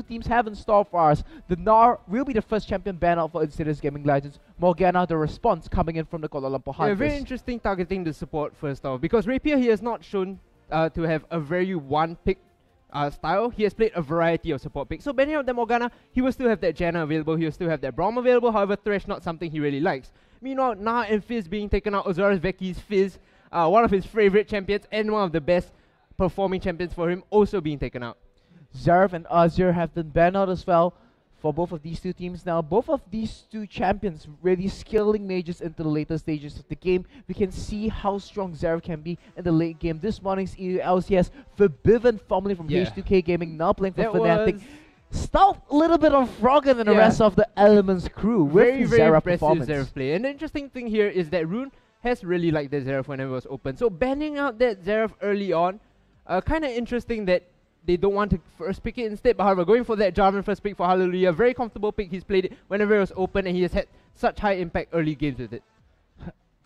teams have in store for us. The Nar will be the first champion banned out for Insidious Gaming Legends. Morgana, the response coming in from the Kuala Lumpur Hunters. Yeah, very interesting targeting the support first off, because Rapier he has not shown to have a very one-pick style. He has played a variety of support picks. So banning out the Morgana, he will still have that Janna available, he will still have that Braum available, however Thresh not something he really likes. Meanwhile, Na and Fizz being taken out, Ozarus Veki's Fizz, one of his favorite champions and one of the best performing champions for him, also being taken out. Zerf and Azir have been banned out as well for both of these two teams now. Both of these two champions really scaling mages into the later stages of the game. We can see how strong Zerf can be in the late game. This morning's LCS, Forbidden, formerly from H2K Gaming, now playing for Fnatic. Stopped a little bit of Froggen than the rest of the Elements crew with very Zeraf impressive performance. Zeraf play. And the interesting thing here is that Rune has really liked the Zeraf whenever it was open. So banning out that Zeraf early on, kind of interesting that they don't want to first pick it instead, but however, going for that Jarvan first pick for Hallelujah, very comfortable pick. He's played it whenever it was open, and he has had such high impact early games with it.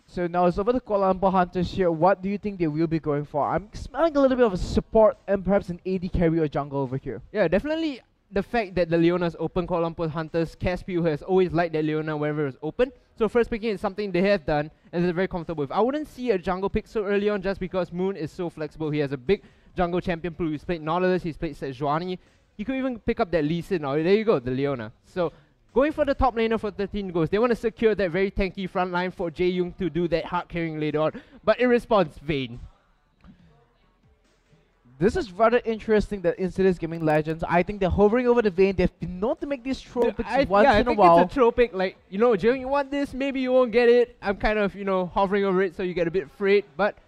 So now it's over the Kuala Lumpur Hunters here. What do you think they will be going for? I'm smelling a little bit of a support and perhaps an AD carry or jungle over here. Yeah, definitely the fact that the Leona's open Kuala Lumpur Hunters, Caspio has always liked that Leona whenever it's open. So first picking is something they have done, and they're very comfortable with. I wouldn't see a jungle pick so early on just because Moon is so flexible. He has a big jungle champion pool. He's played Nautilus, he's played Sejuani. He could even pick up that Lee Sin, or there you go, the Leona. So going for the top laner for 13 goals. They want to secure that very tanky front line for Jae-Young to do that hard carrying later on. But in response, Vayne. This is rather interesting that Insidious Gaming Legends, I think they're hovering over the Vayne. They've been known to make these troll picks once in a while. I think it's a troll pick, like, you know, Jae-Young, you want this, maybe you won't get it. I'm kind of, you know, hovering over it so you get a bit afraid. But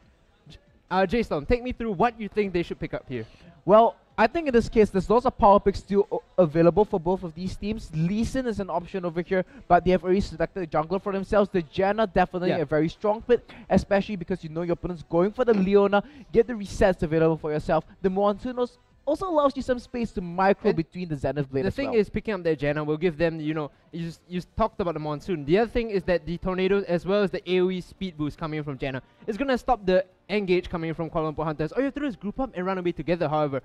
J-Stone, take me through what you think they should pick up here. Well, I think in this case, there's lots of power picks still available for both of these teams. Lee Sin is an option over here, but they have already selected a jungler for themselves. The Janna, definitely a very strong pick, especially because you know your opponent's going for the Leona. Get the resets available for yourself. The Monsoon also allows you some space to micro between the Zenith Blade. The thing is, picking up their Janna will give them, you know, you talked about the Monsoon. The other thing is that the Tornadoes, as well as the AoE speed boost coming in from Janna, is going to stop the engage coming in from Kuala Lumpur Hunters. All you have to do is group up and run away together, however.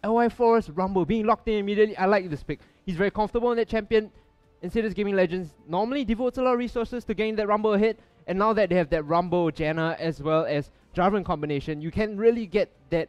LY Force, Rumble, being locked in immediately, I like this pick. He's very comfortable in that champion. Insidious Gaming Legends normally devotes a lot of resources to getting that Rumble ahead, and now that they have that Rumble, Janna, as well as Jarvan combination, you can really get that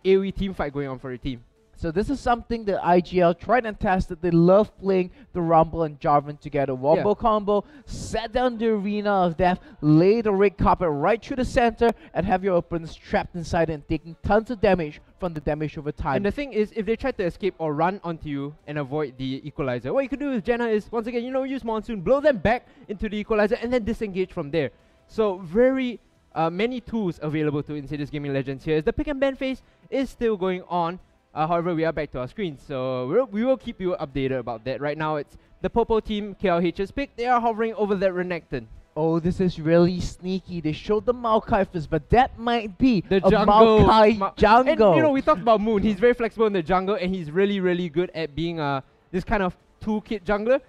AoE team fight going on for your team. So this is something that IGL tried and tested. They love playing the Rumble and Jarvan together. Wombo combo, set down the arena of death, lay the red carpet right through the center, and have your opponents trapped inside it and taking tons of damage from the damage over time. And the thing is, if they try to escape or run onto you and avoid the equalizer, what you could do with Janna is, once again, you know, use Monsoon, blow them back into the equalizer, and then disengage from there. So very many tools available to Insidious Gaming Legends here. As the pick and ban phase is still going on. However, we are back to our screen, so we will keep you updated about that. Right now, it's the Popo team, KLH's pick. They are hovering over that Renekton. Oh, this is really sneaky. They showed the Maokai first, but that might be the a Maokai jungle. And, you know, we talked about Moon. He's very flexible in the jungle, and he's really, really good at being this kind of toolkit jungler.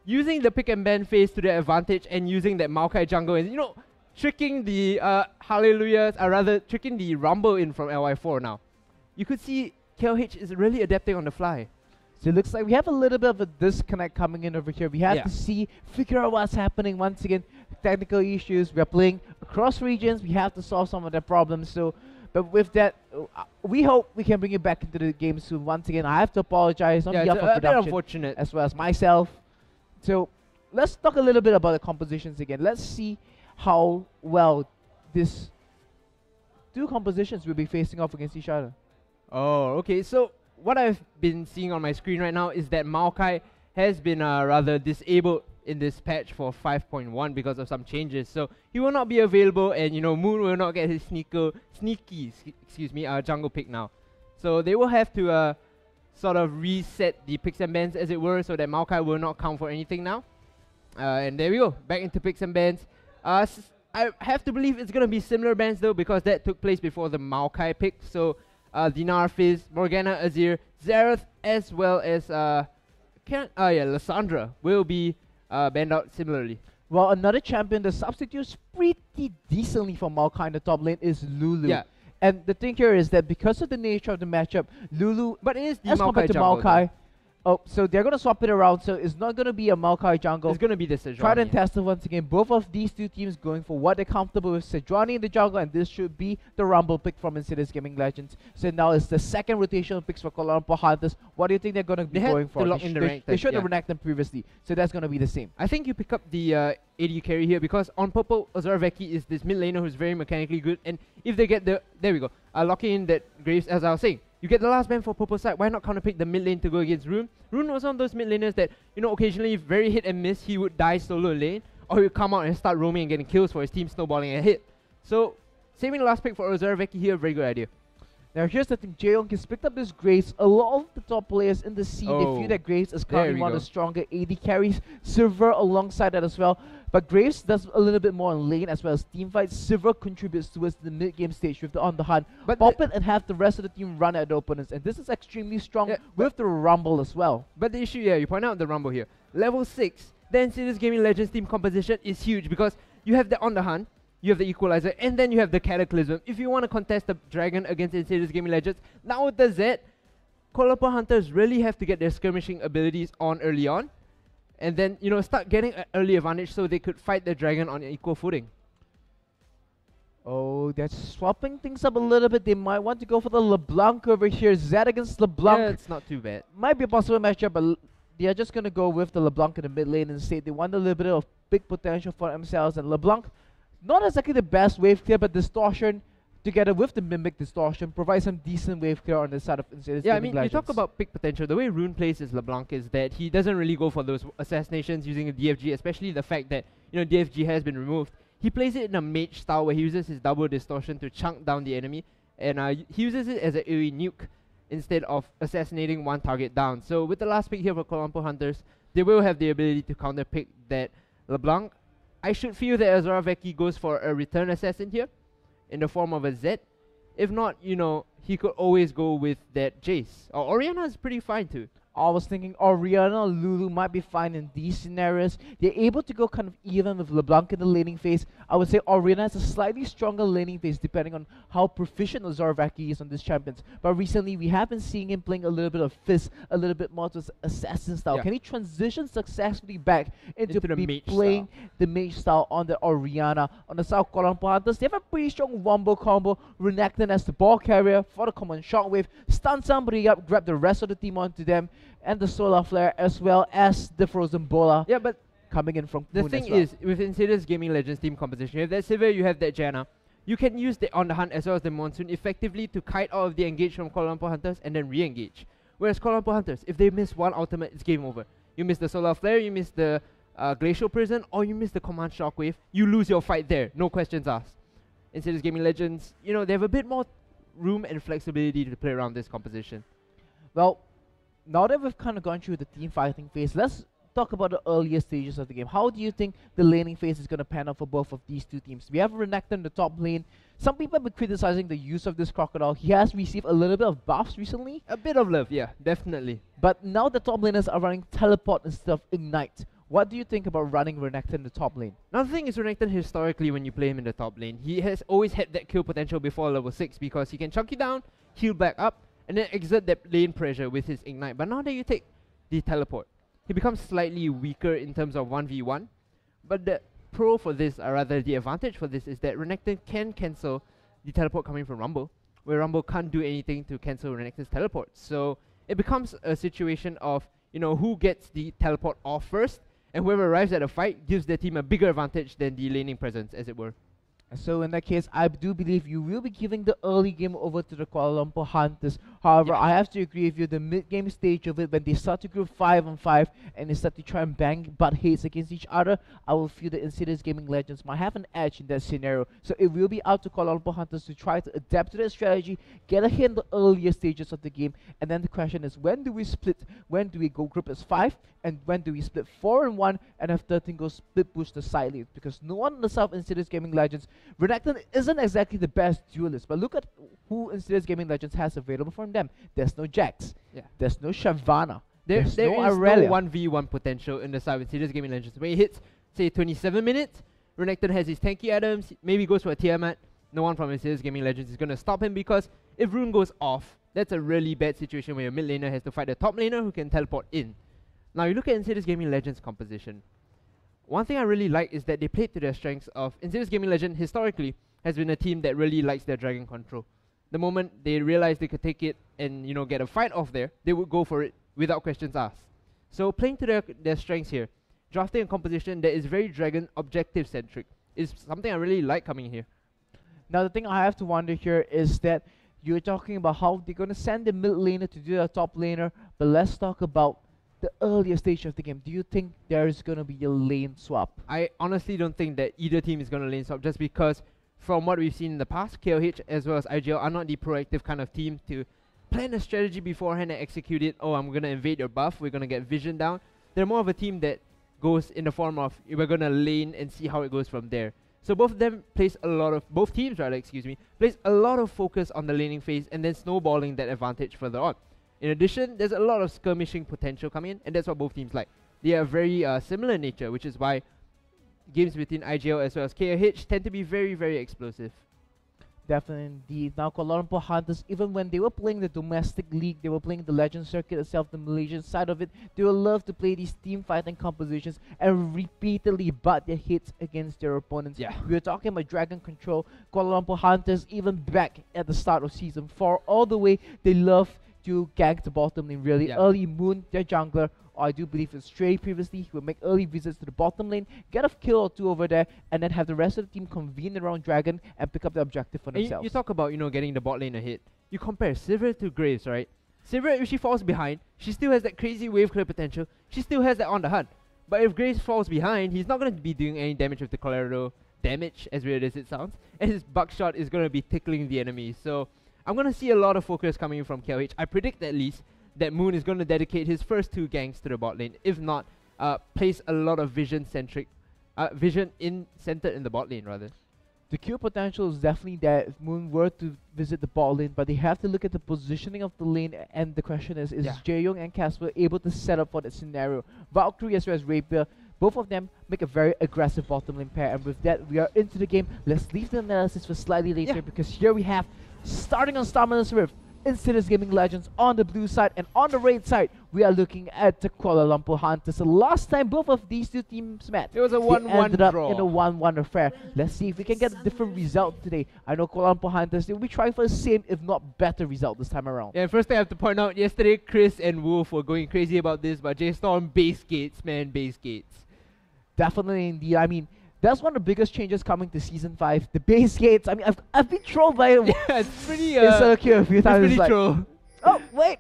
Using the pick and ban phase to their advantage and using that Maokai jungle, and, you know, tricking the Hallelujahs, or rather, tricking the Rumble in from LY4 now. You could see KLH is really adapting on the fly. So it looks like we have a little bit of a disconnect coming in over here. We have to figure out what's happening. Once again, technical issues. We are playing across regions. We have to solve some of the problems. So, but with that, we hope we can bring it back into the game soon. Once again, I have to apologize on behalf of production, unfortunate, as well as myself. So let's talk a little bit about the compositions again. Let's see how well these two compositions will be facing off against each other. Oh, okay. So what I've been seeing on my screen right now is that Maokai has been rather disabled in this patch for 5.1 because of some changes. So he will not be available, and you know, Moon will not get his sneaky jungle pick now. So they will have to sort of reset the picks and bans, as it were, so that Maokai will not count for anything now. And there we go, back into picks and bans. I have to believe it's gonna be similar bans though, because that took place before the Maokai pick. So Dinar, Fizz, Morgana, Azir, Xerath, as well as Lysandra will be banned out similarly. Well, another champion that substitutes pretty decently for Maokai in the top lane is Lulu. Yeah. And the thing here is that because of the nature of the matchup, Lulu, But it is the as compared Maokai to jungle, though. Maokai, oh, so they're gonna swap it around. So it's not gonna be a Maokai jungle. It's going to be the Tried and Sejuani. tested once again. Both of these two teams going for what they're comfortable with. Sejuani in the jungle, and this should be the Rumble pick from Insidious Gaming Legends. So now it's the second rotational picks for Kuala Lumpur Hunters. What do you think they're going to be They had going for? to lock in the rank They then, should have yeah. reneged them previously. So that's going to be the same. I think you pick up the AD carry here because on purple, Azaraveki is this mid laner who's very mechanically good. And if they get the... There we go. Locking in that Graves, as I was saying. You get the last man for purple side. Why not counterpick the mid lane to go against Rune? Rune was one of those mid laners that, you know, occasionally very hit and miss. He would die solo lane. Or he would come out and start roaming and getting kills for his team snowballing ahead. So, saving the last pick for Azaraveki here, very good idea. Now here's the thing, Jaeyoung has picked up this Graves. A lot of the top players in the scene, they feel that Graves is There currently we one of go. the stronger AD carries. Silver alongside that as well. But Graves does a little bit more on lane as well as team fights. Silver contributes towards the mid-game stage with the On The Hunt. But Pop it and have the rest of the team run at the opponents. And this is extremely strong with the Rumble as well. But the issue, you point out the Rumble here. Level 6, the Insidious Gaming Legends team composition is huge because you have the On The Hunt, you have the Equalizer, and then you have the Cataclysm. If you want to contest the Dragon against Insidious Gaming Legends, now with the Z, Kuala Lumpur Hunters really have to get their skirmishing abilities on early on. And then, you know, start getting an early advantage so they could fight the Dragon on equal footing. Oh, they're swapping things up a little bit. They might want to go for the LeBlanc over here. Zed against LeBlanc. Yeah, it's not too bad. Might be a possible matchup, but they are just going to go with the LeBlanc in the mid lane instead. They want a little bit of big potential for themselves. And LeBlanc, not exactly the best wave clear, but Distortion, together with the Mimic Distortion, provides some decent wave clear on the side of Insidious Yeah, I Gaming mean, you talk Legends. about pick potential. The way Rune plays his LeBlanc is that he doesn't really go for those assassinations using a DFG, especially the fact that, you know, DFG has been removed. He plays it in a mage style where he uses his double distortion to chunk down the enemy, and he uses it as an AoE nuke instead of assassinating one target down. So with the last pick here for Kuala Lumpur Hunters, they will have the ability to counter pick that LeBlanc. I should feel that Azaraveki goes for a return assassin here in the form of a Z. If not, you know, he could always go with that Jace. Or Orianna is pretty fine too. I was thinking Orianna or Lulu might be fine in these scenarios. They're able to go kind of even with LeBlanc in the laning phase. I would say Orianna has a slightly stronger laning phase depending on how proficient Azaraveki is on these champions. But recently we have been seeing him playing a little bit of Fizz, a little bit more to assassin style. Yeah. Can he transition successfully back into the mage playing the mage style on the Orianna? On the South Kuala Lumpur Hunters, they have a pretty strong wombo combo. Renekton as the ball carrier for the common shockwave, stun somebody up, grab the rest of the team onto them, and the Solar Flare as well as the Frozen Bola Yeah, but coming in from the Moon thing as well. is, with Insidious Gaming Legends team composition, you have that Sivir, you have that Janna. You can use the On The Hunt as well as the Monsoon effectively to kite out of the engage from Kuala Lumpur Hunters and then re-engage. Whereas Kuala Lumpur Hunters, if they miss one ultimate, it's game over. You miss the Solar Flare, you miss the Glacial Prison, or you miss the Command Shockwave, you lose your fight there, no questions asked. Insidious Gaming Legends, you know, they have a bit more room and flexibility to play around this composition. Well, now that we've kind of gone through the team fighting phase, let's talk about the earlier stages of the game. How do you think the laning phase is going to pan out for both of these two teams? We have Renekton in the top lane. Some people have been criticizing the use of this Crocodile. He has received a little bit of buffs recently. A bit of love, yeah, definitely. But now the top laners are running Teleport instead of Ignite. What do you think about running Renekton in the top lane? Now the thing is, Renekton historically, when you play him in the top lane, he has always had that kill potential before level 6 because he can chunk you down, heal back up, and then exert that lane pressure with his Ignite. But now that you take the Teleport, he becomes slightly weaker in terms of 1v1. But the pro for this, or rather the advantage for this, is that Renekton can cancel the Teleport coming from Rumble, where Rumble can't do anything to cancel Renekton's Teleport. So it becomes a situation of, you know, who gets the Teleport off first, and whoever arrives at a fight gives their team a bigger advantage than the laning presence, as it were. So in that case, I do believe you will be giving the early game over to the Kuala Lumpur Hunters. However, Yeah. I have to agree with you, the mid-game stage of it, when they start to group 5-on-5 and they start to try and bang butt heads against each other, I will feel the Insidious Gaming Legends might have an edge in that scenario. So it will be up to Kuala Lumpur Hunters to try to adapt to that strategy, get a hit in the earlier stages of the game, and then the question is, when do we split? When do we go group as 5? And when do we split 4-1 and have 13 go split push the side lanes? Because no one in the South Insidious Gaming Legends, Renekton isn't exactly the best duelist, but look at who Insidious Gaming Legends has available from them. There's no Jax. Yeah. There's no Shyvana. There There's is no no Aurelia. 1v1 potential in the side with Insidious Gaming Legends. When it hits, say, 27 minutes, Renekton has his tanky items, maybe goes for a Tiamat, no one from Insidious Gaming Legends is going to stop him, because if Rune goes off, that's a really bad situation where your mid laner has to fight a top laner who can teleport in. Now you look at Insidious Gaming Legends composition. One thing I really like is that they played to their strengths of Insidious Gaming Legend historically has been a team that really likes their dragon control. The moment they realized they could take it and, you know, get a fight off there, they would go for it without questions asked. So playing to their strengths here, drafting a composition that is very dragon objective centric is something I really like coming in here. Now the thing I have to wonder here is that you're talking about how they're going to send the mid laner to do their top laner, but let's talk about the earlier stage of the game. Do you think there is going to be a lane swap? I honestly don't think that either team is going to lane swap, just because from what we've seen in the past, KLH as well as IGL are not the proactive kind of team to plan a strategy beforehand and execute it. Oh, I'm going to invade your buff, we're going to get vision down. They're more of a team that goes in the form of, we're going to lane and see how it goes from there. So both of them place a lot of, both teams rather, place a lot of focus on the laning phase and then snowballing that advantage further on. In addition, there's a lot of skirmishing potential coming in, and that's what both teams like. They are very similar in nature, which is why games between IGL as well as KLH tend to be very, very explosive. Definitely indeed. Now Kuala Lumpur Hunters, even when they were playing the domestic league, they were playing the Legend Circuit itself, the Malaysian side of it, they will love to play these team fighting compositions and repeatedly butt their hits against their opponents. Yeah. We were talking about Dragon Control. Kuala Lumpur Hunters, even back at the start of Season 4, all the way, they love to gank the bottom lane really early. Moon, their jungler, or I do believe it's Stray previously, he will make early visits to the bottom lane, get a kill or two over there, and then have the rest of the team convene around Dragon and pick up the objective for themselves. You talk about, you know, getting the bot lane ahead. You compare Sivir to Graves, right? Sivir, if she falls behind, she still has that crazy wave clear potential. She still has that on the hunt. But if Graves falls behind, he's not going to be doing any damage with the Colorado damage, as weird as it sounds. And his buckshot is going to be tickling the enemy. So I'm going to see a lot of focus coming from KLH. I predict at least that Moon is going to dedicate his first 2 ganks to the bot lane. If not, place a lot of vision-centered in the bot lane rather. The Q potential is definitely there if Moon were to visit the bot lane, but they have to look at the positioning of the lane, and the question is Jaeyoung and Casper able to set up for that scenario? Valkyrie as well as Rapier, both of them make a very aggressive bottom lane pair, and with that we are into the game. Let's leave the analysis for slightly later, because here we have, starting on Starman's Rift, Insidious Gaming Legends on the blue side, and on the red side we are looking at the Kuala Lumpur Hunters. So last time both of these two teams met, it was a 1-1 draw. Up in a 1-1 affair. Let's see if we can get a different result today. I know Kuala Lumpur Hunters, they will be trying for the same if not better result this time around. Yeah, first thing I have to point out, yesterday Chris and Wolf were going crazy about this, but J-Storm base gates, man, base gates. Definitely indeed. I mean, that's one of the biggest changes coming to Season 5. The base gates. I mean, I've been trolled by it. Yeah, it's pretty insecure a few times. It's pretty troll. Oh, wait.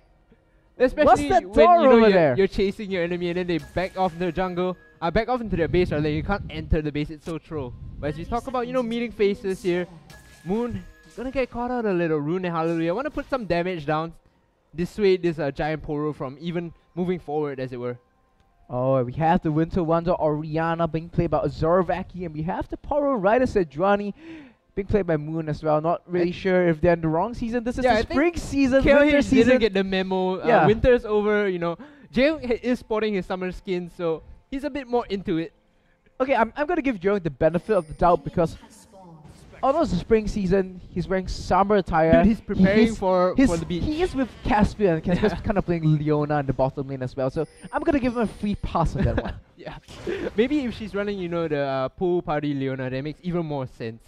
Especially what's that when door over there? You're chasing your enemy and then they back off the jungle, back off into their base rather. You can't enter the base. It's so troll. But as we talk about, you know, meeting faces here, Moon gonna get caught out a little. Rune and Hallelujah. I want to put some damage down, dissuade this giant Poro from even moving forward, as it were. Oh, we have the Winter Wonder Oriana being played by Azurvaki, and we have the Poro Rider Sejuani being played by Moon as well. Not really sure if they're in the wrong season. This is the spring season, winter season. Didn't get the memo. Winter's over, you know. Jaeyoung is sporting his summer skin, so he's a bit more into it. Okay, I'm gonna give Jaeyoung the benefit of the doubt, because although it's the spring season, he's wearing summer attire. Dude, he's preparing for the beach. He is with Caspian, and Caspian's kind of playing Leona in the bottom lane as well. So I'm gonna give him a free pass on that one. Yeah, maybe if she's running, you know, the pool party Leona, that makes even more sense.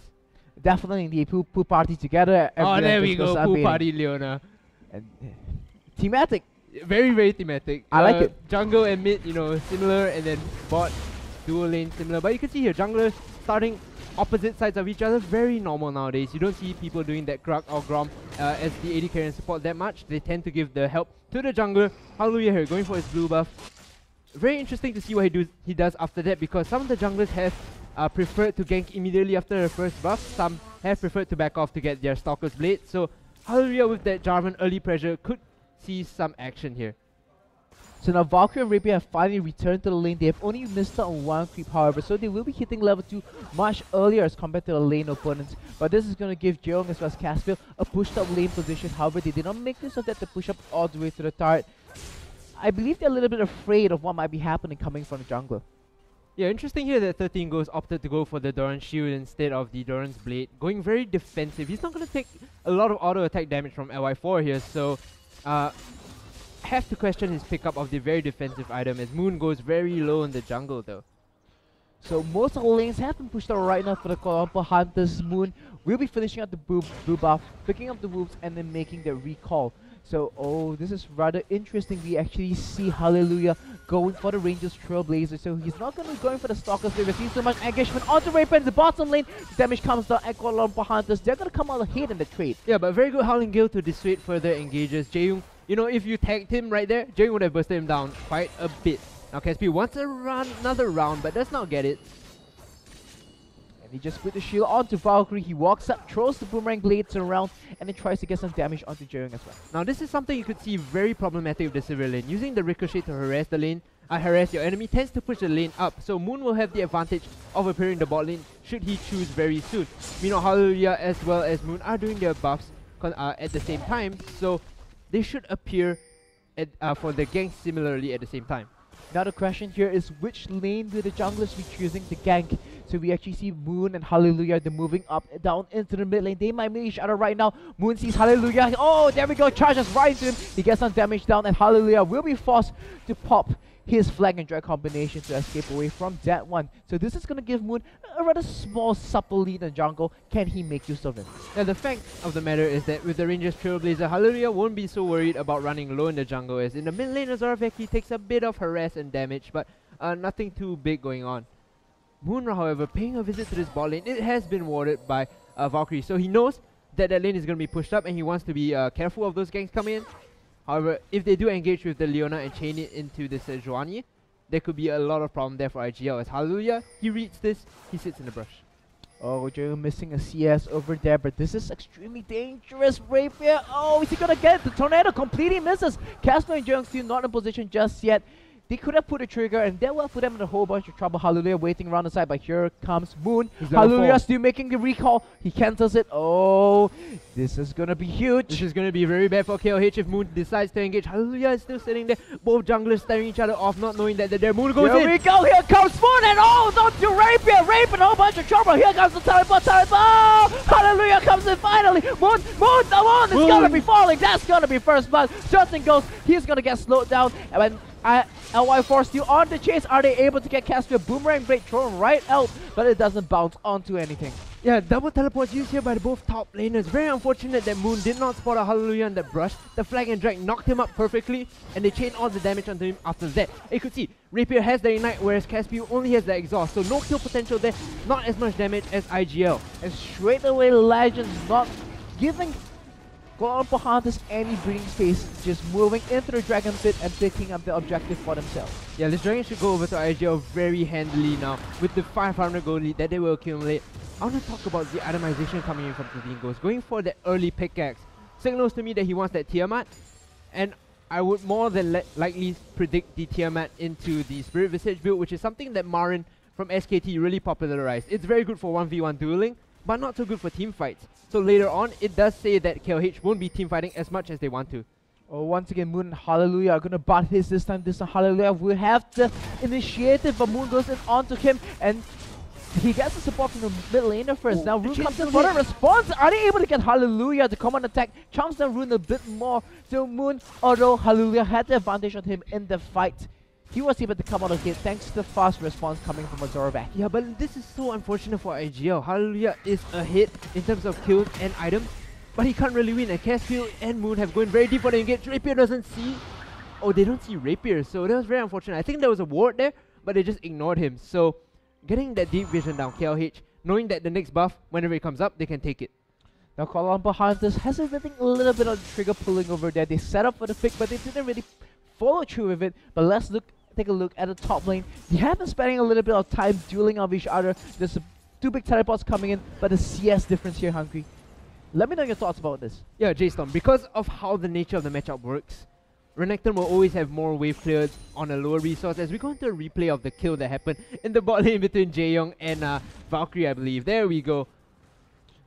Definitely the pool party together. Oh, there we go, pool party Leona. And thematic. Very, very thematic. I like it. Jungle and mid, you know, similar, and then bot, dual lane, similar. But you can see here, junglers starting opposite sides of each other. Very normal nowadays. You don't see people doing that Krug or Grom as the AD carry and support that much. They tend to give the help to the jungler. Hallelujah here, going for his blue buff. Very interesting to see what he does after that, because some of the junglers have preferred to gank immediately after the first buff. Some have preferred to back off to get their Stalker's Blade. So Hallelujah with that Jarvan early pressure could see some action here. So now Valkyrie and Rapier have finally returned to the lane. They have only missed out on 1 creep, however, so they will be hitting level 2 much earlier as compared to the lane opponents. But this is going to give Jaeyoung as well as Caspian a pushed up lane position. However, they did not make use of that to push up all the way to the turret. I believe they're a little bit afraid of what might be happening coming from the jungler. Yeah, interesting here that 13 Ghosts opted to go for the Doran's Shield instead of the Doran's Blade. Going very defensive. He's not going to take a lot of auto attack damage from LY4 here, so have to question his pickup of the very defensive item as Moon goes very low in the jungle though. So most of the lanes have been pushed out right now for the Kuala Lumpur Hunters. Moon will be finishing up the blue buff, picking up the wolves, and then making the recall. So, oh, this is rather interesting. We actually see Hallelujah going for the Rangers Trailblazer. So he's not going to be going for the Stalkers. We've seen so much engagement onto Raper in the bottom lane. Damage comes down at Kuala Lumpur Hunters. They're going to come out ahead in the trade. Yeah, but very good Howling Gale to dissuade further engagers. Jaeyoung, you know, if you tagged him right there, Jaeyoung would have bursted him down quite a bit. Now KSP wants to run another round, but does not get it. He just put the shield onto Valkyrie. He walks up, throws the boomerang blades around, and then tries to get some damage onto Jaeyoung as well. Now this is something you could see very problematic with the Silver lane. Using the ricochet to harass the lane, harass your enemy tends to push the lane up. So Moon will have the advantage of appearing in the bot lane should he choose very soon. Meanwhile, Hallelujah as well as Moon are doing their buffs at the same time, so they should appear at, for the gank similarly at the same time. Now the question here is which lane will the junglers be choosing to gank? So we actually see Moon and Hallelujah, they're moving up, down into the mid lane. They might meet each other right now. Moon sees Hallelujah. Oh, there we go. Charges right into him. He gets some damage down, and Hallelujah will be forced to pop his flag and drag combination to escape away from that one. So this is going to give Moon a rather small, supple lead in jungle. Can he make use of it? Now the fact of the matter is that with the Rangers Trailblazer, Hallelujah won't be so worried about running low in the jungle, as in the mid lane Azorovek he takes a bit of harass and damage, but nothing too big going on. Moon, however, paying a visit to this bot lane, it has been warded by Valkyrie, so he knows that that lane is going to be pushed up and he wants to be careful of those ganks coming in. However, if they do engage with the Leona and chain it into this Zhuanyi, there could be a lot of problem there for IGL. As Hallelujah, he reads this, he sits in the brush. Oh, Jaeyoung missing a CS over there, but this is extremely dangerous. Rapier, oh, is he gonna get it? The tornado completely misses. Casper and Jaeyoung still not in position just yet. They could have put a trigger, and that will put them in a whole bunch of trouble. Hallelujah waiting around the side, but here comes Moon. Hallelujah still making the recall. He cancels it. Oh, this is gonna be huge. This is gonna be very bad for KLH if Moon decides to engage. Hallelujah is still sitting there. Both junglers staring each other off, not knowing that their Moon goes in. Here we go. Here comes Moon, and oh, don't do Rapier. Rapier, a whole bunch of trouble. Here comes the teleport. Oh, Hallelujah comes in finally. Moon, the Moon is gonna be falling. That's gonna be first blood. Justin goes. He's gonna get slowed down, and when LY4 still on the chase. Are they able to get Casper? Boomerang Blade thrown right out, but it doesn't bounce onto anything. Yeah, double teleports used here by both top laners. Very unfortunate that Moon did not spot a Hallelujah in that brush. The flag and drag knocked him up perfectly, and they chained all the damage onto him after that. You could see, Rapier has the ignite, whereas Casper only has the exhaust, so no kill potential there, not as much damage as IGL. And straight away Legends not giving Kuala Lumpur Hunters any breathing space, just moving into the Dragon Pit and picking up the objective for themselves. Yeah, this Dragon should go over to IGL very handily now with the 500 gold lead that they will accumulate. I want to talk about the itemization coming in from 13 Ghosts. Going for the early pickaxe signals to me that he wants that Tiamat, and I would more than likely predict the Tiamat into the Spirit Visage build, which is something that Marin from SKT really popularized. It's very good for 1v1 dueling, but not so good for team fights. So later on, it does say that KLH won't be team fighting as much as they want to. Oh, once again, Moon and Hallelujah are going to butt his this time. This time Hallelujah will have the initiative, but Moon goes in onto him, and he gets the support from the mid laner first. Now Rune comes in for the response. Are they able to get Hallelujah to come on attack? Chunks down Rune a bit more. So Moon, although Hallelujah had the advantage on him in the fight, he was able to come out of it thanks to the fast response coming from Azorovek. Yeah, but this is so unfortunate for IGL. Hallelujah is ahead in terms of kills and items, but he can't really win. And Caspiel and Moon have gone very deep for the engage. Rapier doesn't see. Oh, they don't see Rapier, so that was very unfortunate. I think there was a ward there, but they just ignored him. So getting that deep vision down, KLH, knowing that the next buff, whenever it comes up, they can take it. Now Kuala Lumpur Hunters hesitating a little bit on the trigger pulling over there. They set up for the pick, but they didn't really follow through with it. But let's take a look at the top lane. They have been spending a little bit of time dueling off each other. There's two big teleports coming in, but the CS difference here, Hungry. Let me know your thoughts about this. Yeah, J-Storm, because of how the nature of the matchup works, Renekton will always have more wave cleared on a lower resource, as we go into a replay of the kill that happened in the bot lane between Jaeyoung and Valkyrie, I believe. There we go.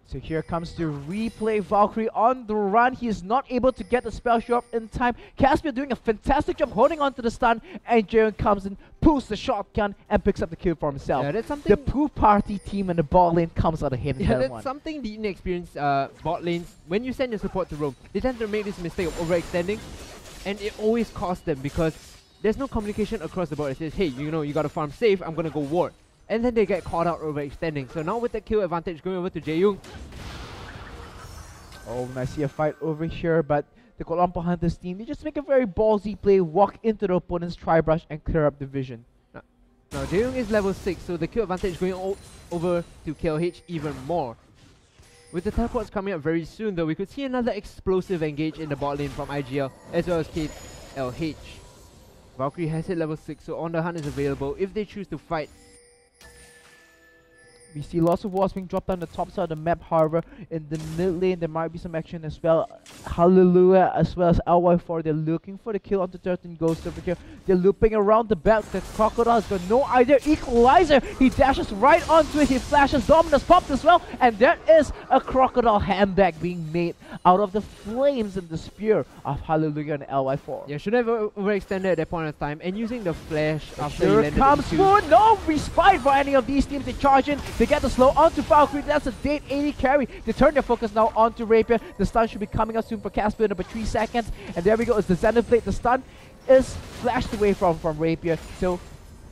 So here comes the replay. Valkyrie on the run. He is not able to get the spell show up in time. Caspian doing a fantastic job holding on to the stun, and Jayon comes in, pulls the shotgun, and picks up the kill for himself. Yeah, that's something. The Pooh Party team in the bot lane comes out ahead in Yeah, that that's one. something the inexperienced bot lanes, when you send your support to roam, they tend to make this mistake of overextending, and it always costs them because there's no communication across the board. It says, hey, you know, you gotta farm safe, I'm gonna go ward. And then they get caught out overextending. So now with the kill advantage going over to Jaeyoung. Oh, and I see a fight over here, but the Kuala Lumpur Hunters team, they just make a very ballsy play, walk into the opponent's tri-brush and clear up the vision. Now Jaeyoung is level 6, so the kill advantage going over to KLH even more. With the teleports coming up very soon though, we could see another explosive engage in the bot lane from IGL as well as KLH. Valkyrie has hit level 6, so On the Hunt is available if they choose to fight. We see lots of walls being dropped on the top side of the map, however, in the mid lane there might be some action as well. Hallelujah as well as LY4, they're looking for the kill onto 13 Ghost over here. They're looping around the back, the Crocodile's got no idea. Equalizer, he dashes right onto it, he flashes, Dominus popped as well, and there is a Crocodile handbag being made out of the flames and the spear of Hallelujah and LY4. Yeah, should have overextended at that point of time, and using the flash after he Here landed comes into Moon, no respite for any of these teams. They charge in, they get the slow onto Valkyrie, that's a dead 80 carry. They turn their focus now onto Rapier. The stun should be coming up soon for Casper in about 3 seconds. And there we go, it's the Xenoblade. The stun is flashed away from Rapier. So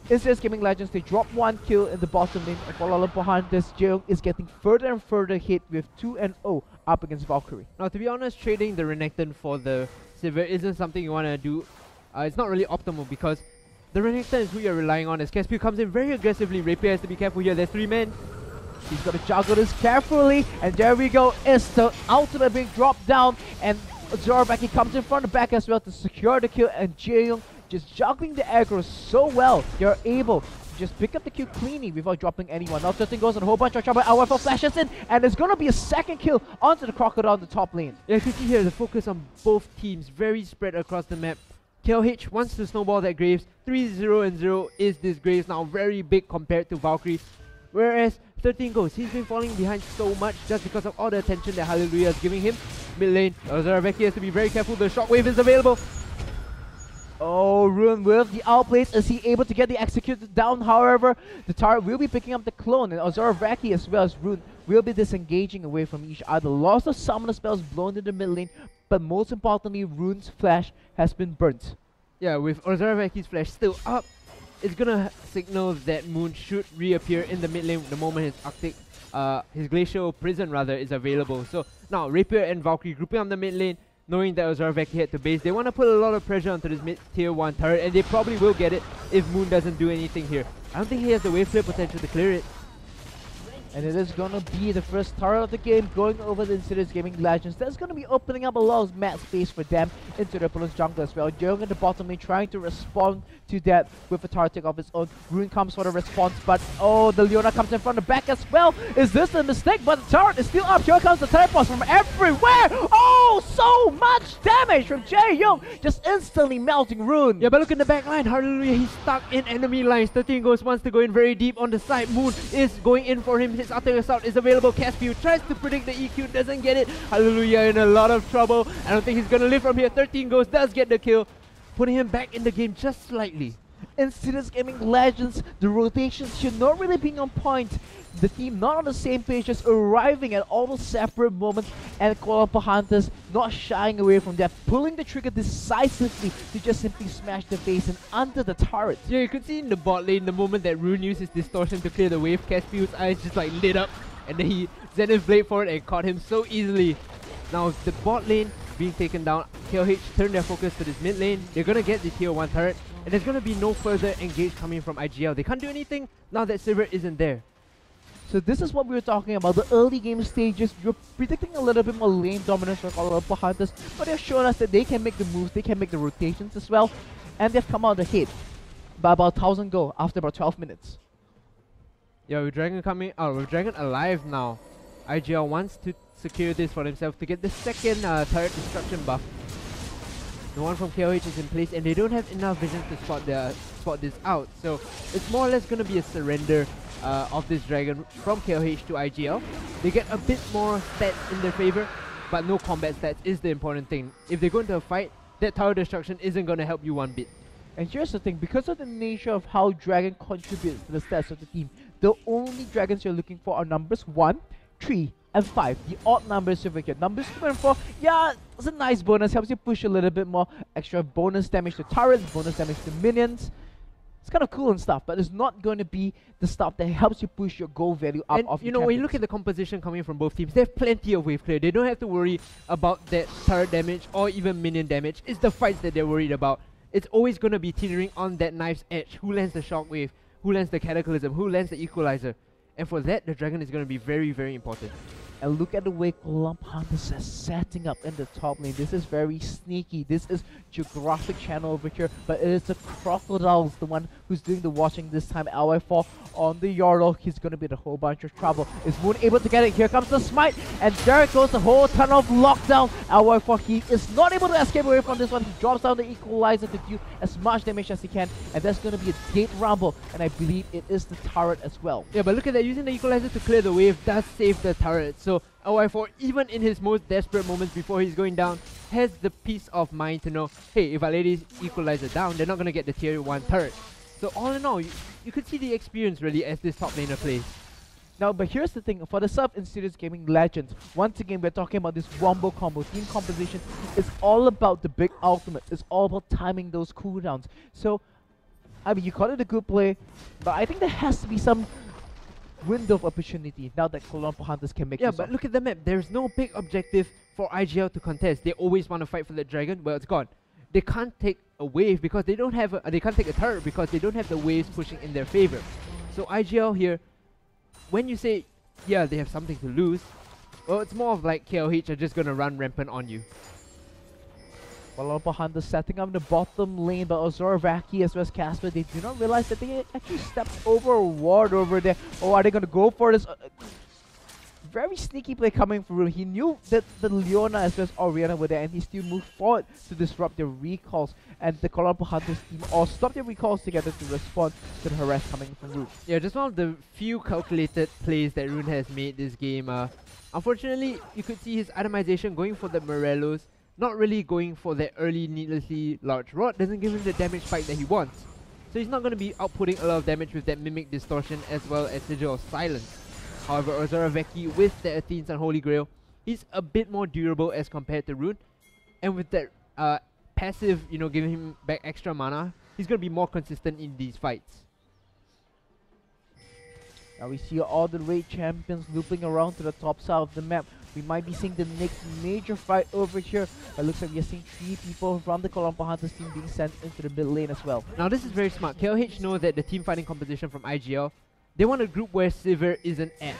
Insidious Gaming Legends, they drop 1 kill in the bottom lane. And Kuala Lumpur Hunters, Jaeyoung is getting further and further hit with 2-0 up against Valkyrie. Now, to be honest, trading the Renekton for the Sivir isn't something you want to do. It's not really optimal because the Renekton is who you're relying on as Caspian comes in very aggressively. Rapier has to be careful here. There's 3 men. He's got to juggle this carefully. And there we go. It's the ultimate being dropped down. And Zorobaki comes in front the back as well to secure the kill. And Jaeyoung just juggling the aggro so well. They're able to just pick up the kill cleanly without dropping anyone. Now 13 goes on a whole bunch of trouble. LY4 flashes in. And there's going to be a second kill onto the Crocodile on the top lane. Yeah, you can see here the focus on both teams. Very spread across the map. KLH wants to snowball that Graves. 3-0-0 is this Graves now very big compared to Valkyrie. Whereas 13 goes, he's been falling behind so much just because of all the attention that Hallelujah is giving him. Mid lane, Zoraveki has to be very careful, the shockwave is available. Oh, Rune with the outplays. Is he able to get the executed down? However, the turret will be picking up the clone, and Zoraveki as well as Rune will be disengaging away from each other. Lots of summoner spells blown in the mid lane, but most importantly, Rune's flash has been burnt. Yeah, with Zoraveki's flash still up, it's gonna signal that Moon should reappear in the mid lane the moment his Arctic, his Glacial Prison rather, is available. So now Rapier and Valkyrie grouping on the mid lane, knowing that Zoraveki had to base. They want to put a lot of pressure onto this mid tier 1 turret, and they probably will get it if Moon doesn't do anything here. I don't think he has the wave clear potential to clear it. And it is going to be the first turret of the game going over the Insidious Gaming Legends. That's going to be opening up a lot of map space for them into the opponent's jungle as well. Jaeyoung in the bottom lane trying to respond to that with a turret take of his own. Rune comes for the response, but oh, the Leona comes in from the back as well. Is this a mistake? But the turret is still up. Here comes the teleports from everywhere. Oh, so much damage from Jaeyoung, just instantly melting Rune. Yeah, but look in the back line. Hallelujah, he's stuck in enemy lines. 13 goes wants to go in very deep on the side. Moon is going in for him. His Arctic Assault is available. Caspian tries to predict the EQ, doesn't get it. Hallelujah in a lot of trouble. I don't think he's gonna live from here. 13 goes, does get the kill, putting him back in the game just slightly. Insidious Gaming Legends, the rotations should not really be on point. The team not on the same page, just arriving at all those separate moments, and Kuala Lumpur Hunters not shying away from that, pulling the trigger decisively to just simply smash the face and under the turret. Yeah, you could see in the bot lane the moment that Rune used his distortion to clear the wave, Caspian's eyes just like lit up, and then he Zenith Blade for it and caught him so easily. Now the bot lane being taken down, KLH turn their focus to this mid lane. They're gonna get the tier 1 turret, and there's gonna be no further engage coming from IGL. They can't do anything now that Sivir isn't there. So this is what we were talking about, the early game stages. You're predicting a little bit more lane dominance for Kuala Lumpur Hunters, but they've shown us that they can make the moves, they can make the rotations as well, and they've come out ahead by about 1,000 gold after about 12 minutes. Yeah, with Dragon coming out, with Dragon alive now, IGL wants to secure this for themselves to get the second turret destruction buff. No one from KLH is in place, and they don't have enough vision to spot this out. So it's more or less going to be a surrender of this dragon from KLH to IGL. They get a bit more stats in their favor, but no combat stats is the important thing. If they go into a fight, that tower destruction isn't going to help you one bit. And here's the thing, because of the nature of how Dragon contributes to the stats of the team, the only dragons you're looking for are numbers 1, 3, and 5. The odd numbers over here. Numbers 2 and 4, yeah, it's a nice bonus, helps you push a little bit more. Extra bonus damage to turrets, bonus damage to minions. It's kind of cool and stuff, but it's not going to be the stuff that helps you push your gold value up. And you know, when you look at the composition coming from both teams, they have plenty of wave clear. They don't have to worry about that turret damage or even minion damage. It's the fights that they're worried about. It's always going to be teetering on that knife's edge. Who lands the shockwave? Who lands the cataclysm? Who lands the equalizer? And for that, the dragon is going to be very, very important. And look at the way Kuala Hunters is setting up in the top lane. This is very sneaky. This is geographic channel over here, but it is the Crocodiles, the one who's doing the watching this time. LY4 on the Yordle. He's going to be in a whole bunch of trouble. Is Moon able to get it? Here comes the smite, and there goes the whole ton of lockdown. LY4, he is not able to escape away from this one. He drops down the equalizer to do as much damage as he can, and that's going to be a gate rumble, and I believe it is the turret as well. Yeah, but look at that. Using the equalizer to clear the wave does save the turret. So LY4, even in his most desperate moments before he's going down, has the peace of mind to know, hey, if I lay this equalizer down, they're not going to get the tier 1 turret. So all in all, you could see the experience really as this top laner plays. Now, but here's the thing, for the Insidious Gaming Legends, once again, we're talking about this wombo combo. Team composition is all about the big ultimates. It's all about timing those cooldowns. So, I mean, you call it a good play, but I think there has to be some window of opportunity now that Kuala Hunters can make Yeah, this but off. look at the map. There's no big objective for IGL to contest. They always want to fight for the dragon. Well, it's gone. They can't take a wave because they don't have they can't take a turret because they don't have the waves pushing in their favor. So IGL here, when you say, yeah, they have something to lose, well, it's more of like KLH are just gonna run rampant on you. Kuala Hunters setting up in the bottom lane, but Ozorovaki as well as Casper, they do not realize that they actually stepped over a ward over there. Oh, are they going to go for this? Very sneaky play coming through. He knew that the Leona as well as Oriana were there, and he still moved forward to disrupt their recalls. And the Kuala Hunters team all stopped their recalls together to respond to the harass coming from Rune. Yeah, just one of the few calculated plays that Rune has made this game. Unfortunately, you could see his itemization going for the Morellos, not really going for that early needlessly large rod. Doesn't give him the damage spike that he wants. So he's not going to be outputting a lot of damage with that Mimic Distortion as well as Sigil of Silence. However, Ozorovaki with the Athene's Unholy Grail, he's a bit more durable as compared to Rune. And with that passive, you know, giving him back extra mana, he's going to be more consistent in these fights. Now we see all the raid champions looping around to the top side of the map. We might be seeing the next major fight over here. It looks like we are seeing 3 people from the Kuala Hunters team being sent into the mid lane as well. Now this is very smart. KLH know that the team fighting composition from IGL, they want a group where Sivir isn't at.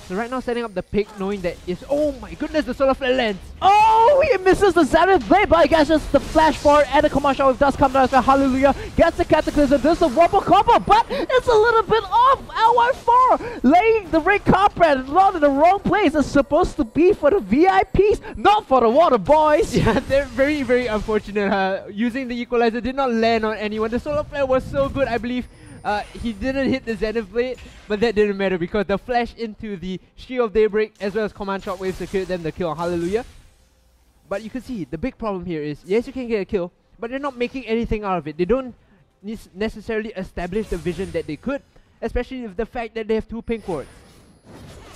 So right now setting up the pick, knowing that it's, oh my goodness, the Solar Flare lands. Oh, he misses the Zenith Blade, but I guess it's the flash forward and the commercial wave does come down as well. Hallelujah, gets the Cataclysm, there's a wobble combo, but it's a little bit off. LY4 laying the red carpet, not in the wrong place. It's supposed to be for the VIPs, not for the water boys. Yeah, they're very, very unfortunate. Using the equalizer did not land on anyone. The Solar Flare was so good, I believe. He didn't hit the Zenith Blade, but that didn't matter because the flash into the Shield of Daybreak as well as Command Shockwave secured them the kill. Hallelujah. But you can see, the big problem here is, yes, you can get a kill, but they're not making anything out of it. They don't necessarily establish the vision that they could, especially with the fact that they have 2 pink wards.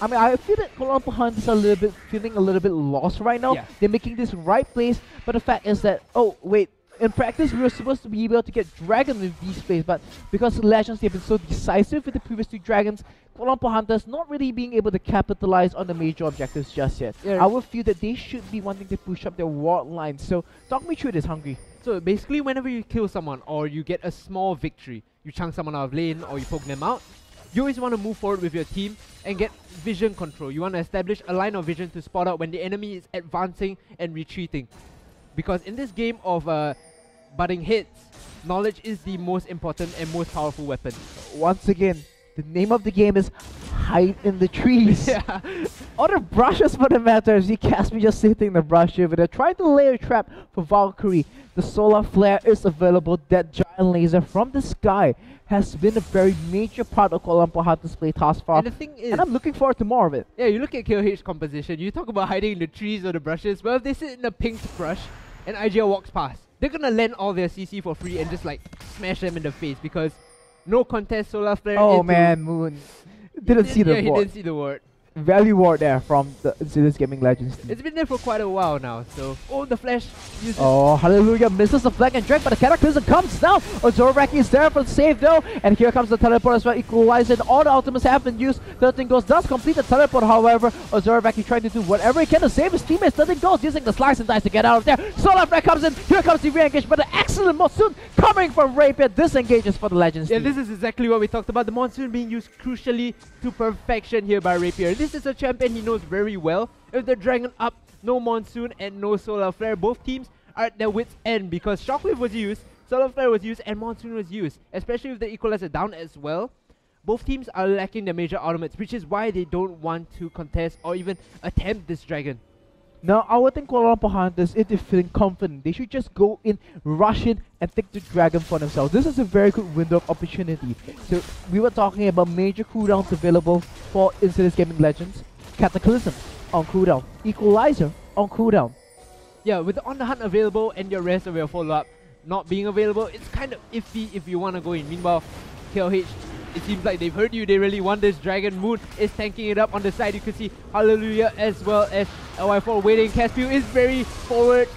I mean, I feel that Kuala Hunters are feeling a little bit lost right now. Yeah. They're making this right place, but the fact is that, oh, wait, in practice, we were supposed to be able to get Dragon with these plays, but because Legends, they've been so decisive with the previous 2 Dragons, Kuala Hunters not really being able to capitalize on the major objectives just yet. Yeah. I would feel that they should be wanting to push up their ward line. So, talk me through this, Hungry. So basically, whenever you kill someone or you get a small victory, you chunk someone out of lane or you poke them out, you always want to move forward with your team and get vision control. You want to establish a line of vision to spot out when the enemy is advancing and retreating. Because in this game of butting hits, knowledge is the most important and most powerful weapon. Once again, the name of the game is hide in the trees. Yeah. Or the brushes for the matter, as you Caspi just sitting the brush over there, trying to lay a trap for Valkyrie. The solar flare is available. That giant laser from the sky has been a very major part of Kuala Lumpur Hunters play thus far. And the thing is, And I'm looking forward to more of it. yeah, you look at KLH composition, you talk about hiding in the trees or the brushes. Well, if they sit in a pink brush and IGL walks past, they're gonna lend all their CC for free and just like smash them in the face because no contest solar flare. Oh man, Moon. Didn't see the he ward. didn't see the ward. Value ward there from the Insidious Gaming Legends team. It's been there for quite a while now, so... Oh, the flash uses... Oh, hallelujah, misses the flag and drag, but the Cataclysm comes down. Ozoraki is there for the save though, and here comes the teleport as well, equalizing. All the ultimates have been used. 13 Ghost does complete the teleport, however. Ozoraki trying to do whatever he can to save his teammates. 13 Ghost using the slice and dice to get out of there. Solar Flare comes in, here comes the re-engage, but the excellent Monsoon coming from Rapier disengages for the Legends Yeah, team. this is exactly what we talked about. The Monsoon being used crucially to perfection here by Rapier. This is a champion he knows very well. If the Dragon up, no Monsoon and no Solar Flare, both teams are at their wits' end because Shockwave was used, Solar Flare was used, and Monsoon was used. Especially with the Equalizer down as well. Both teams are lacking their major ultimates, which is why they don't want to contest or even attempt this Dragon. Now, I would think Kuala Lumpur Hunters, if they're feeling confident, they should just go in, rush in, and take the Dragon for themselves. This is a very good window of opportunity. So, we were talking about major cooldowns available for Insidious Gaming Legends. Cataclysm on cooldown. Equalizer on cooldown. Yeah, with the On The Hunt available and your rest of your follow-up not being available, it's kind of iffy if you want to go in. Meanwhile, KLH, it seems like they've heard you, they really want this Dragon. Moon is tanking it up on the side. You can see Hallelujah as well as LY4 waiting. Caspiu is very forward.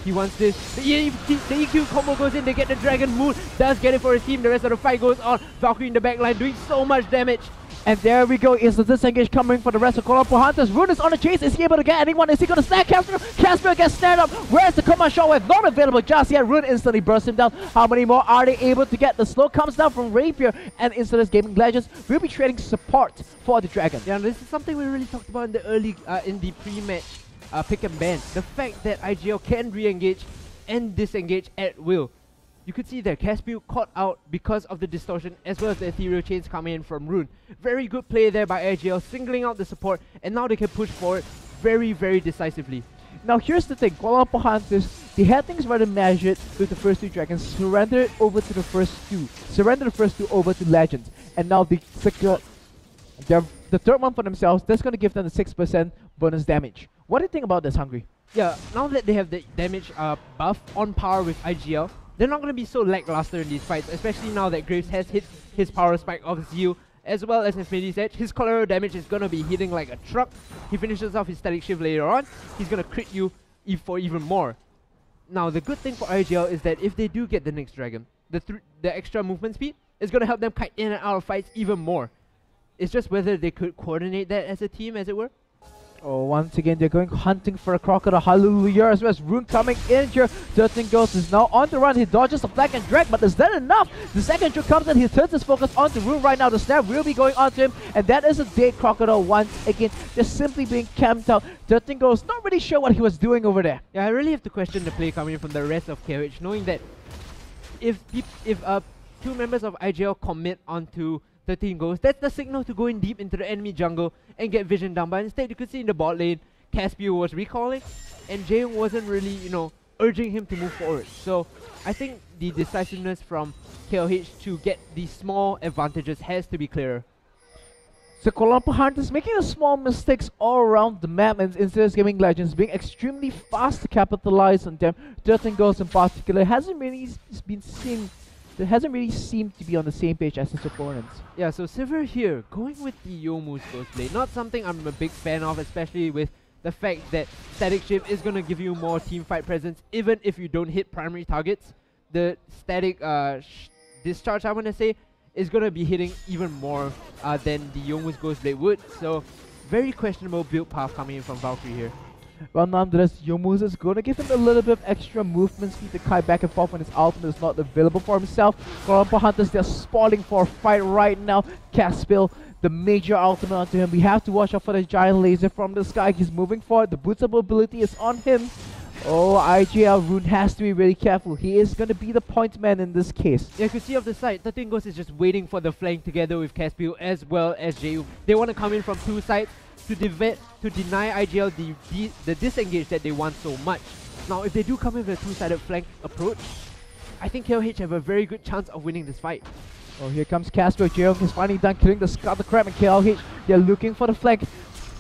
He wants this. The EQ combo goes in, they get the Dragon. Moon does get it for his team. The rest of the fight goes on. Valkyrie in the backline doing so much damage. And there we go, is the disengage coming for the rest of Kuala Lumpur Hunters. Rune is on the chase, is he able to get anyone? Is he going to snag Casper? Casper gets snared up. Where's the command shockwave? Not available just yet. Rune instantly bursts him down. How many more are they able to get? The slow comes down from Rapier, and Insidious Gaming Legends will be trading support for the Dragon. Yeah, this is something we really talked about in the early, in the pre-match pick and ban. The fact that IGL can re-engage and disengage at will. You could see there, Caspiu caught out because of the distortion as well as the ethereal chains coming in from Rune. Very good play there by IGL, singling out the support, and now they can push forward very, very decisively. Now here's the thing, Kuala Lumpur Hunters, they had things rather measured with the first two Dragons, surrendered over to the first two, over to Legends, and now they secure the third one for themselves. That's going to give them the 6% bonus damage. What do you think about this, Hungry? Yeah, now that they have the damage buff on par with IGL, they're not going to be so lackluster in these fights, especially now that Graves has hit his power spike of Zeal as well as Infinity's Edge. His collateral damage is going to be hitting like a truck. He finishes off his static shift later on. He's going to crit you for even more. Now, the good thing for IGL is that if they do get the next Dragon, the extra movement speed is going to help them kite in and out of fights even more. It's just whether they could coordinate that as a team, as it were. Oh, once again, they're going hunting for a Crocodile. Hallelujah, as well as Rune coming in here. 13 Ghost is now on the run. He dodges the flag and drag, but is that enough? The second Juke comes in. He turns his focus onto Rune right now. The snap will be going onto him, and that is a dead Crocodile once again. Just simply being camped out. 13 Ghost not really sure what he was doing over there. Yeah, I really have to question the play coming from the rest of KLH, knowing that if two members of IGL commit onto 13 Ghosts, that's the signal to go in deep into the enemy jungle and get vision down. But instead, you could see in the bot lane, Caspiu was recalling, and Jae wasn't really, you know, urging him to move forward. So I think the decisiveness from KLH to get these small advantages has to be clearer. So Kuala Lumpur Hunters making the small mistakes all around the map, and Insidious Gaming Legends being extremely fast to capitalize on them. 13 Ghosts in particular hasn't really seemed to be on the same page as his opponents. Yeah, so Sivir here, going with the Youmuu's Ghostblade. Not something I'm a big fan of, especially with the fact that Static Shift is going to give you more teamfight presence, even if you don't hit primary targets. The Static Discharge, I want to say, is going to be hitting even more than the Youmuu's Ghostblade would. So, very questionable build path coming in from Valkyrie here. Well, nonetheless, Youmuu's is going to give him a little bit of extra movement speed to kite back and forth when his ultimate is not available for himself. Kuala Lumpur Hunters, they're spawning for a fight right now. Caspill, the major ultimate onto him. We have to watch out for the giant laser from the sky. He's moving forward. The boots up ability is on him. Oh, IGL, Rune has to be really careful. He is going to be the point man in this case. Yeah, you can see off the side, 13 Ghost is just waiting for the flank together with Caspio as well as Jayu. They want to come in from two sides to deny IGL the disengage that they want so much. Now, if they do come in with a two-sided flank approach, I think KLH have a very good chance of winning this fight. Oh, here comes Casper. Jaehyung is finally done killing the Crab and KLH. They're looking for the flank.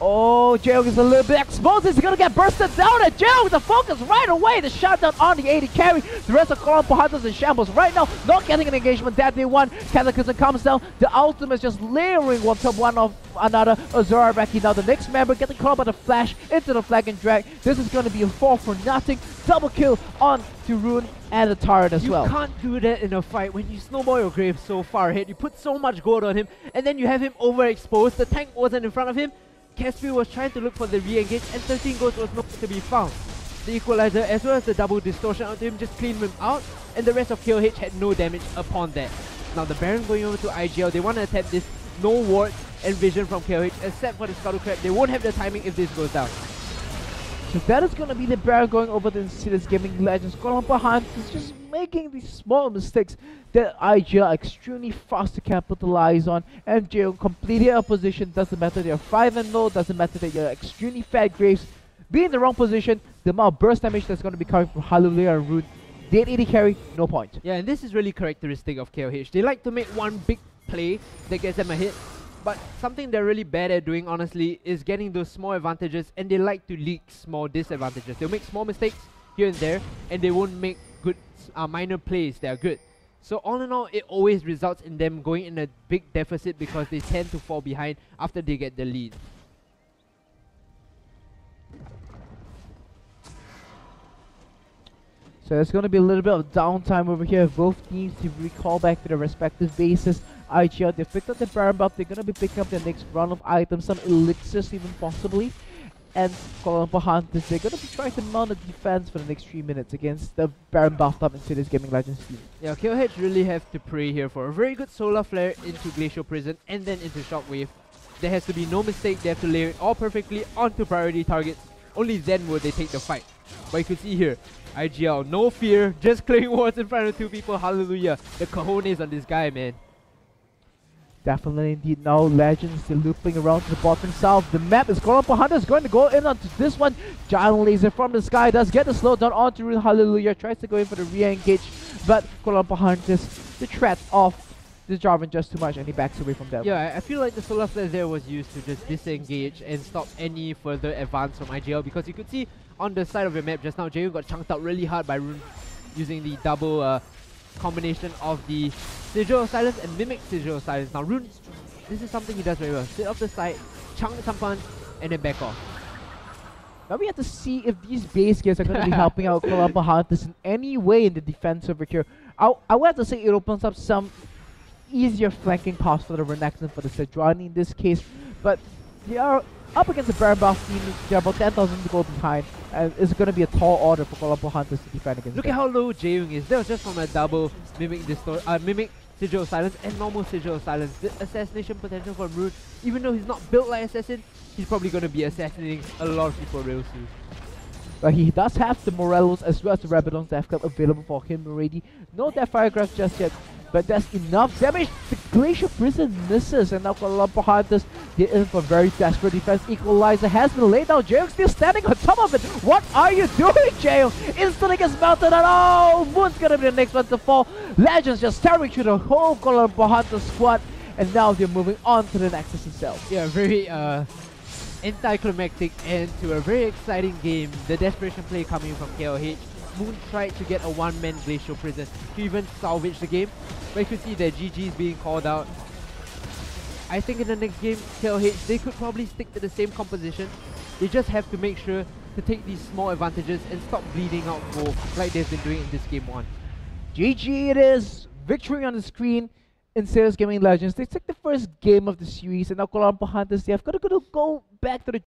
Oh, Jaehyung is a little bit exposed. He's gonna get bursted down at Jaehyung. The focus right away. The shutdown on the 80 carry. The rest of Kuala Hunters in shambles right now. Not getting an engagement that they want. Cataclysm comes down. The ultimate is just layering one top one of another. Azura Raki now. The next member getting caught by the flash into the flag and drag. This is gonna be a 4 for nothing. Double kill on to Rune and the turret as well. You can't do that in a fight when you snowball your grave so far ahead. You put so much gold on him and then you have him overexposed. The tank wasn't in front of him. Caspio was trying to look for the re-engage and 13 Ghost was nowhere to be found. The equalizer as well as the double distortion onto him just cleaned him out and the rest of KLH had no damage upon that. Now the Baron going over to IGL, they want to attempt this, no ward and vision from KLH except for the Scuttle Crab. They won't have the timing if this goes down. So that is going to be the Baron going over the Insidious Gaming Legends. Kuala Lumpur is just making these small mistakes that IGL are extremely fast to capitalize on. And Jaehyung completely out of position. Doesn't matter they're 5-0, doesn't matter that you're extremely fat Graves. Be in the wrong position, the amount of burst damage that's going to be coming from Hallelujah and Rune. Dead 80 carry, no point. Yeah, and this is really characteristic of KLH. They like to make one big play that gets them a hit. But something they're really bad at doing, honestly, is getting those small advantages, and they like to leak small disadvantages. They'll make small mistakes here and there, and they won't make good minor plays that are good. So all in all, it always results in them going in a big deficit because they tend to fall behind after they get the lead. So there's going to be a little bit of downtime over here. Both teams to recall back to their respective bases. IGL, they picked up the Baron buff. They're going to be picking up their next round of items, some elixirs even possibly. And Kuala Lumpur Hunters, they're going to be trying to mount a defense for the next 3 minutes against the Baron buffed up Insidious Gaming Legends team. Yeah, KLH really have to pray here for a very good solar flare into Glacial Prison and then into Shockwave. There has to be no mistake. They have to layer it all perfectly onto priority targets. Only then will they take the fight. But you can see here, IGL, no fear, just clearing wards in front of two people. Hallelujah. The cojones on this guy, man. Definitely indeed. Now Legends, they're looping around to the bottom south. The map is Kuala Lumpur Hunters going to go in onto this one. Giant laser from the sky does get the slowdown onto Rune. Hallelujah. Tries to go in for the re-engage, but Kuala Lumpur Hunters, the threat off the Jarvan just too much and he backs away from them. Yeah, I feel like the solar flare there was used to just disengage and stop any further advance from IGL, because you could see on the side of your map just now, Jaehyung got chunked out really hard by Rune using the double combination of the Sigil of Silence and Mimic Sigil of Silence. Now Rune, this is something he does very well. Sit off the side, chunk someone, and then back off. Now we have to see if these base gears are going to be helping out Kuala Lumpur Hunters in any way in the defense over here. I would have to say it opens up some easier flanking paths for the Renex and for the Sejuani in this case, but they are up against the Baron buff team. They're about 10,000 to go behind, and it's going to be a tall order for Kuala Lumpur Hunters to defend against Look them. at how low Jaehyung is. That was just from a double Mimic Sigil of Silence and normal Sigil of Silence. The assassination potential from Rune, even though he's not built like Assassin, he's probably going to be assassinating a lot of people real soon. But he does have the Morelos as well as the Rabadon's Death Club available for him already. No Death Firegraphs just yet, but that's enough damage. The Glacial Prison misses, and now Kuala Lumpur Hunters, they're in for very desperate defense. Equalizer has been laid down. Jaehyung still standing on top of it. What are you doing, Jaehyung? Instantly gets melted, and oh, Moon's gonna be the next one to fall. Legends just tearing through the whole Kuala Lumpur Hunters squad, and now they're moving on to the Nexus itself. Yeah, very anticlimactic end to a very exciting game. The desperation play coming from KLH. Moon tried to get a one-man Glacial Prison to even salvage the game, but you could see that GG is being called out. I think in the next game, KLH, they could probably stick to the same composition. They just have to make sure to take these small advantages and stop bleeding out gold like they've been doing in this game 1. GG it is! Victory on the screen. Insidious Gaming Legends, they took the first game of the series, and now Kuala Lumpur Hunters, they have got to go back to the